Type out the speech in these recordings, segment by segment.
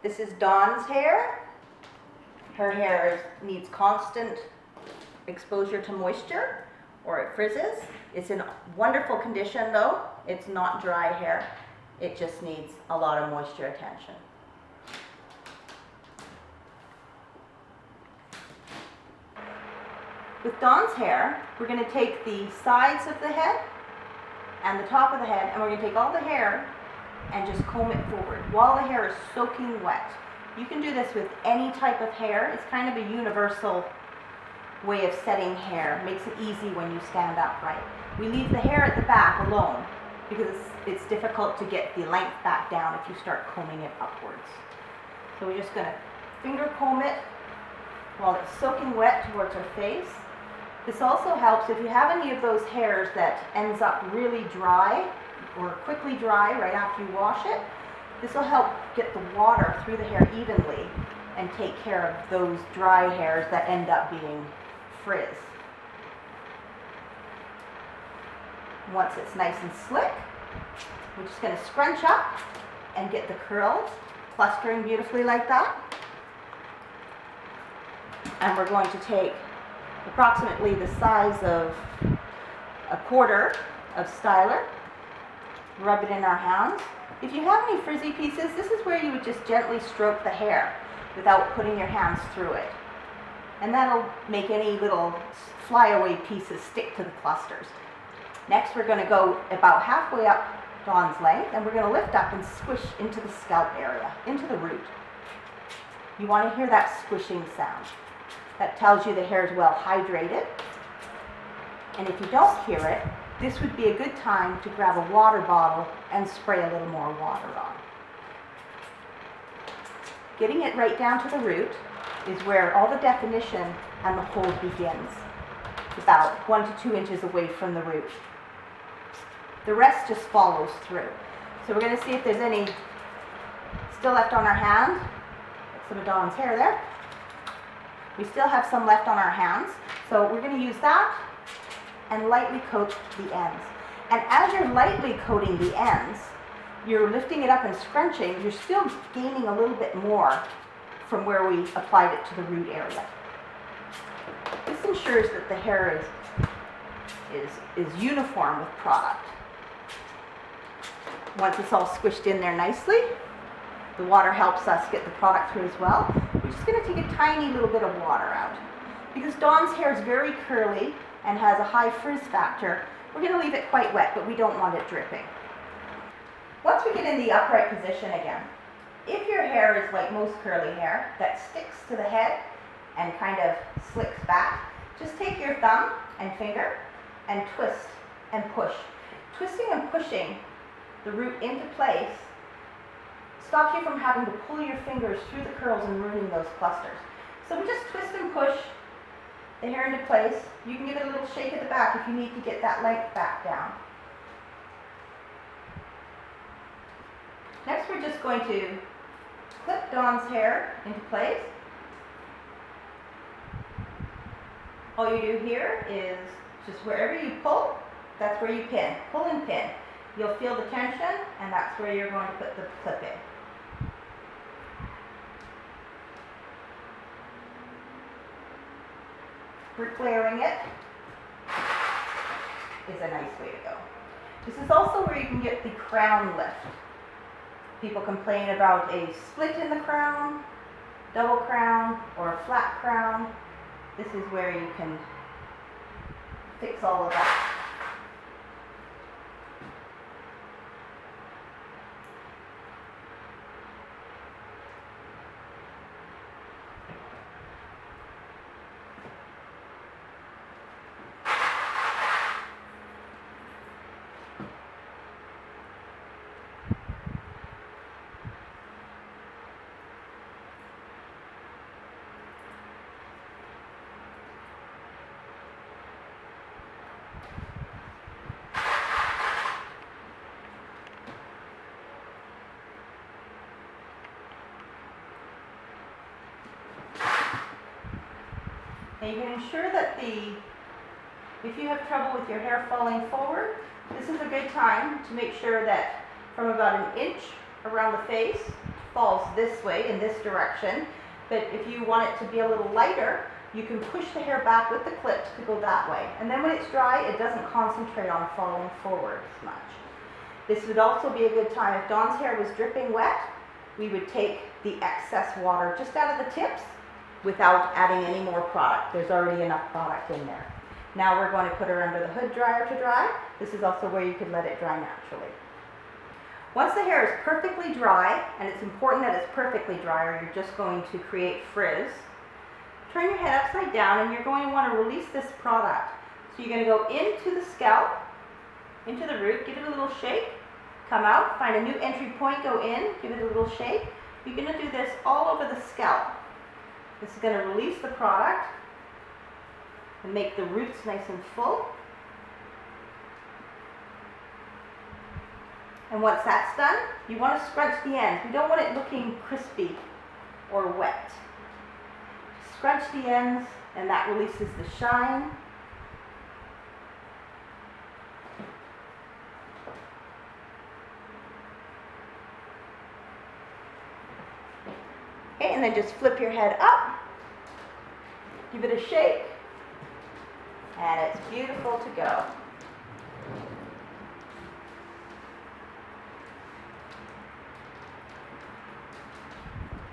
This is Dawn's hair. Her hair needs constant exposure to moisture or it frizzes. It's in wonderful condition though. It's not dry hair. It just needs a lot of moisture attention. With Dawn's hair, we're going to take the sides of the head and the top of the head, and we're going to take all the hair and just comb it forward while the hair is soaking wet. You can do this with any type of hair. It's kind of a universal way of setting hair. It makes it easy when you stand upright. We leave the hair at the back alone because it's difficult to get the length back down if you start combing it upwards. So we're just going to finger comb it while it's soaking wet towards our face. This also helps if you have any of those hairs that ends up really dry or quickly dry right after you wash it. This will help get the water through the hair evenly and take care of those dry hairs that end up being frizz. Once it's nice and slick, we're just going to scrunch up and get the curls clustering beautifully like that. And we're going to take approximately the size of a quarter of styler, rub it in our hands. If you have any frizzy pieces, this is where you would just gently stroke the hair without putting your hands through it. And that'll make any little flyaway pieces stick to the clusters. Next, we're going to go about halfway up Dawn's length, and we're going to lift up and squish into the scalp area, into the root. You want to hear that squishing sound. That tells you the hair is well hydrated. And if you don't hear it, this would be a good time to grab a water bottle and spray a little more water on. Getting it right down to the root is where all the definition and the hold begins. It's about 1 to 2 inches away from the root. The rest just follows through. So we're going to see if there's any still left on our hand. Some of Dawn's hair there. We still have some left on our hands, so we're going to use that and lightly coat the ends. And as you're lightly coating the ends, you're lifting it up and scrunching, you're still gaining a little bit more from where we applied it to the root area. This ensures that the hair is uniform with product. Once it's all squished in there nicely, the water helps us get the product through as well. We're just going to take a tiny little bit of water out. Because Dawn's hair is very curly and has a high frizz factor, we're going to leave it quite wet, but we don't want it dripping. Once we get in the upright position again, if your hair is like most curly hair that sticks to the head and kind of slicks back, just take your thumb and finger and twist and push. Twisting and pushing the root into place stops you from having to pull your fingers through the curls and ruining those clusters. So we just twist and push the hair into place. You can give it a little shake at the back if you need to get that length back down. Next, we're just going to clip Dawn's hair into place. All you do here is just wherever you pull, that's where you pin. Pull and pin. You'll feel the tension, and that's where you're going to put the clip in. Bricklayering it is a nice way to go. This is also where you can get the crown lift. People complain about a split in the crown, double crown, or a flat crown. This is where you can fix all of that. And you can ensure that if you have trouble with your hair falling forward, this is a good time to make sure that from about 1 inch around the face, falls this way, in this direction. But if you want it to be a little lighter, you can push the hair back with the clips to go that way. And then when it's dry, it doesn't concentrate on falling forward as much. This would also be a good time, if Dawn's hair was dripping wet, we would take the excess water just out of the tips without adding any more product. There's already enough product in there. Now we're going to put her under the hood dryer to dry. This is also where you could let it dry naturally. Once the hair is perfectly dry, and it's important that it's perfectly dry or you're just going to create frizz, turn your head upside down and you're going to want to release this product. So you're going to go into the scalp, into the root, give it a little shake, come out, find a new entry point, go in, give it a little shake. You're going to do this all over the scalp. This is going to release the product and make the roots nice and full. And once that's done, you want to scrunch the ends. We don't want it looking crispy or wet. Scrunch the ends, and that releases the shine. Okay, and then just flip your head up, give it a shake, and it's beautiful to go.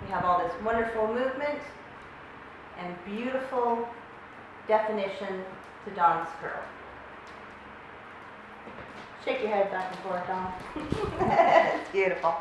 We have all this wonderful movement and beautiful definition to Dawn's curl. Shake your head back and forth, Dawn. It's beautiful.